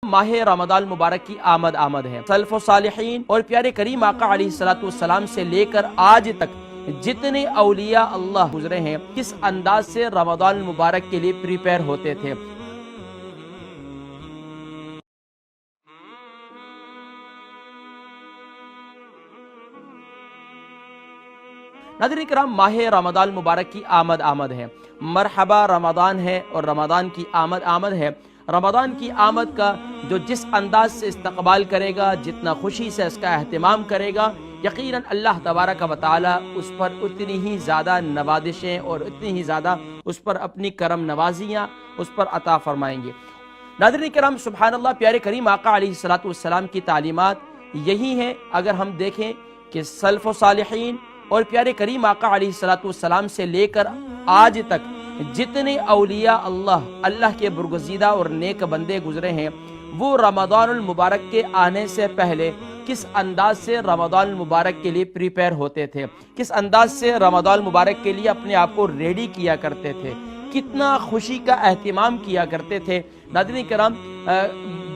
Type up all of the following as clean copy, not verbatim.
माह रमदान मुबारक की आमद है। सल्फ व सालिहीन और प्यारे करीम आका अलैहिस्सलाम से लेकर आज तक जितने औलिया अल्लाह गुजरे हैं, किस अंदाज से रमदान मुबारक के लिए प्रिपेयर होते थे। नाज़रीन किराम, माह रमदान मुबारक की आमद है। मरहबा रमदान है और रमदान की आमद है। रमदान की आमद का जो जिस अंदाज से इस्तकबाल करेगा, जितना खुशी से इसका एहतमाम करेगा, यकीनन अल्लाह तबारक व तआला उस पर उतनी ही ज़्यादा नवादिशें और उतनी ही ज़्यादा उस पर अपनी करम नवाजियाँ उस पर अता फरमाएंगे। नाज़रीन किराम, सुबहानल्लाह, प्यारे करीम आका अलैहिस्सलाम की तालीमात यही हैं। अगर हम देखें कि सल्फ़ व सालिहीन और प्यारे करीम आका अलैहिस्सलाम से लेकर आज तक जितने औलिया अल्लाह के बरगुज़ीदा और नेक बंदे गुजरे हैं, वो रमदानुल मुबारक के आने से पहले किस अंदाज से रमदानुल मुबारक के लिए प्रिपेयर होते थे, किस अंदाज से रमदानुल मुबारक के लिए अपने आप को रेडी किया करते थे, कितना खुशी का एहतिमाम किया करते थे। नाज़रीन किराम,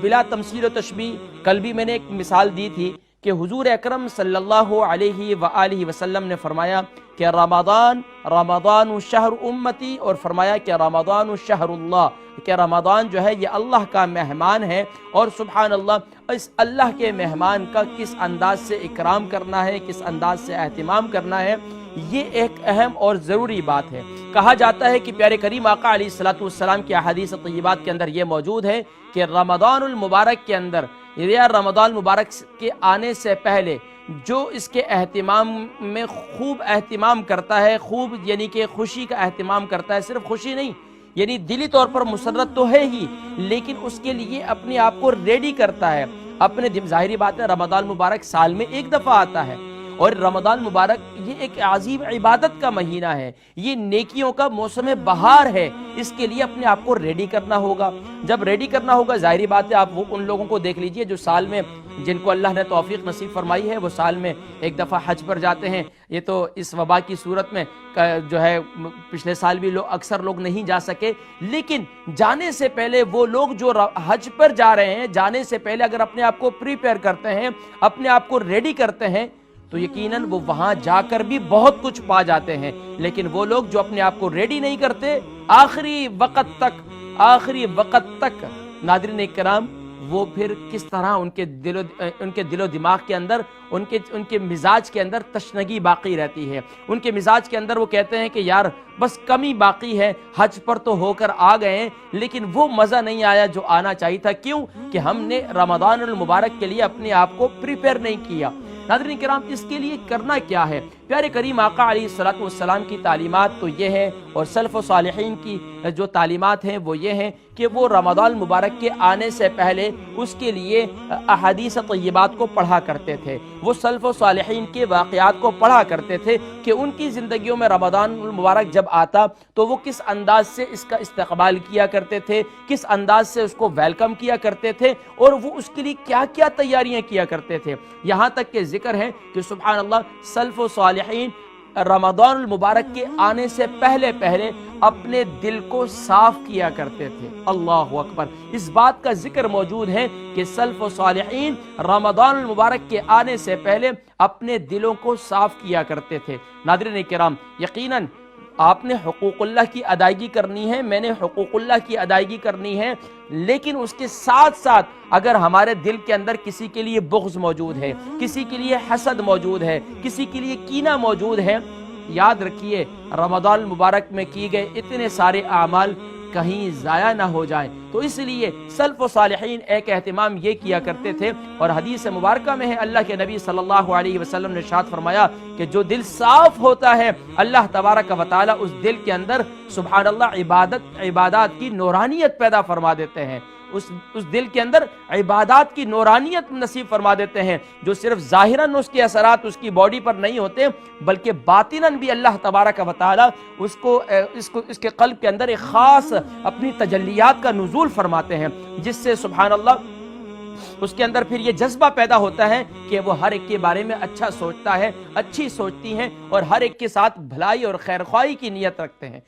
बिला तमसील व तशबीह, कल भी मैंने एक मिसाल दी थी कि हुजूर अकरम सल्लल्लाहु अलैहि व आलिहि वसल्लम ने फरमाया कि रमदान शहर उम्मती, और फरमाया कि रमदान शहरुल्लाह, कि रमदान जो है ये अल्लाह का मेहमान है। और सुबहान अल्लाह, इस अल्लाह के मेहमान का किस अंदाज से इकराम करना है, किस अंदाज से एहतिमाम करना है, ये एक अहम और ज़रूरी बात है। कहा जाता है कि प्यारे करीम आका अलैहिस्सलाम की अहादीस तय्यबात के अंदर ये मौजूद है कि रमदानुल मुबारक के अंदर या रमदान मुबारक के आने से पहले जो इसके एहतिमाम में खूब एहतिमाम करता है, खूब यानी कि खुशी का एहतिमाम करता है, सिर्फ खुशी नहीं, यानी दिली तौर पर मुसर्रत तो है ही, लेकिन उसके लिए अपने आप को रेडी करता है अपने ज़ाहिरी बात है, रमदान मुबारक साल में एक दफ़ा आता है और रमदान मुबारक ये एक अजीब इबादत का महीना है, ये नेकियों का मौसम बहार है। इसके लिए अपने आप को रेडी करना होगा। जब रेडी करना होगा, जाहिर बात है, आप वो उन लोगों को देख लीजिए जो साल में, जिनको अल्लाह ने तौफीक नसीब फरमाई है, वो साल में एक दफ़ा हज पर जाते हैं। ये तो इस वबा की सूरत में जो है पिछले साल भी अक्सर लोग नहीं जा सके, लेकिन जाने से पहले वो लोग जो हज पर जा रहे हैं, जाने से पहले अगर अपने आप को प्रिपेयर करते हैं, अपने आप को रेडी करते हैं, तो यकीनन वो वहां जाकर भी बहुत कुछ पा जाते हैं। लेकिन वो लोग जो अपने आप को रेडी नहीं करते, आखिरी वक़्त तक नाज़रीन किराम, वो फिर किस तरह उनके दिलो दिमाग के अंदर, उनके मिजाज के अंदर तशनगी बाकी रहती है। उनके मिजाज के अंदर वो कहते हैं कि यार बस कमी बाकी है, हज पर तो होकर आ गए हैं, लेकिन वो मज़ा नहीं आया जो आना चाहिए था। क्यों? कि हमने रमदानुल मुबारक के लिए अपने आप को प्रिपेयर नहीं किया। नाज़रीन किराम, इसके लिए करना क्या है? प्यारे करीम आका अलैहिस्सलाम की तालीमात तो ये है, और सल्फ़ व सालिहीन की जो तालीमात हैं वो ये हैं कि वो रमदान मुबारक के आने से पहले उसके लिए अहादीस तय्यबात को पढ़ा करते थे। वो सल्फ़ व सालिहीन के वाक़यात को पढ़ा करते थे कि उनकी ज़िंदगियों में रमदान मुबारक जब आता तो वो किस अंदाज से इसका इस्तक़बाल किया करते थे, किस अंदाज से उसको वेलकम किया करते थे, और वो उसके लिए क्या क्या तैयारियां किया करते थे। यहाँ तक के जिक्र है कि सुभान अल्लाह, सल्फ़ व सालिहीन रमदानुल मुबारक के आने से पहले अपने दिल को साफ किया करते थे। अल्लाहु अकबर। इस बात का जिक्र मौजूद है कि सल्फ़ व सालिहीन रमदानुल मुबारक के आने से पहले अपने दिलों को साफ किया करते थे। नाज़रीन किराम, यकीनन आपने हुकूकुल्लाह की अदायगी करनी है, मैंने हुकूकुल्लाह की अदायगी करनी है, लेकिन उसके साथ साथ अगर हमारे दिल के अंदर किसी के लिए बुग़्ज़ मौजूद है, किसी के लिए हसद मौजूद है, किसी के लिए कीना मौजूद है, याद रखिए रमदान मुबारक में किए गए इतने सारे आमाल कहीं ज़ाया ना हो जाए। तो इसलिए सल्फ़ व सालिहीन एक एहतिमाम ये किया करते थे, और हदीस मुबारका में है, अल्लाह के नबी सल्लल्लाहु अलैहि वसल्लम ने इरशाद फरमाया कि जो दिल साफ होता है, अल्लाह तबारक व तआला उस दिल के अंदर सुभान अल्लाह इबादत की नूरानियत पैदा फरमा देते हैं। उस दिल के अंदर इबादत की नूरानियत नसीब फरमा देते हैं, जो सिर्फ ज़ाहिरन उसके असरात उसकी बॉडी पर नहीं होते, बल्कि बातिनन भी अल्लाह तबारक व तआला इसके क़ल्ब के अंदर एक ख़ास अपनी तजल्लियात का नुज़ूल फरमाते हैं, जिससे सुभान अल्लाह उसके अंदर फिर ये जज्बा पैदा होता है कि वो हर एक के बारे में अच्छा सोचता है, अच्छी सोचती हैं, और हर एक के साथ भलाई और खैरख्वाही की नीयत रखते हैं।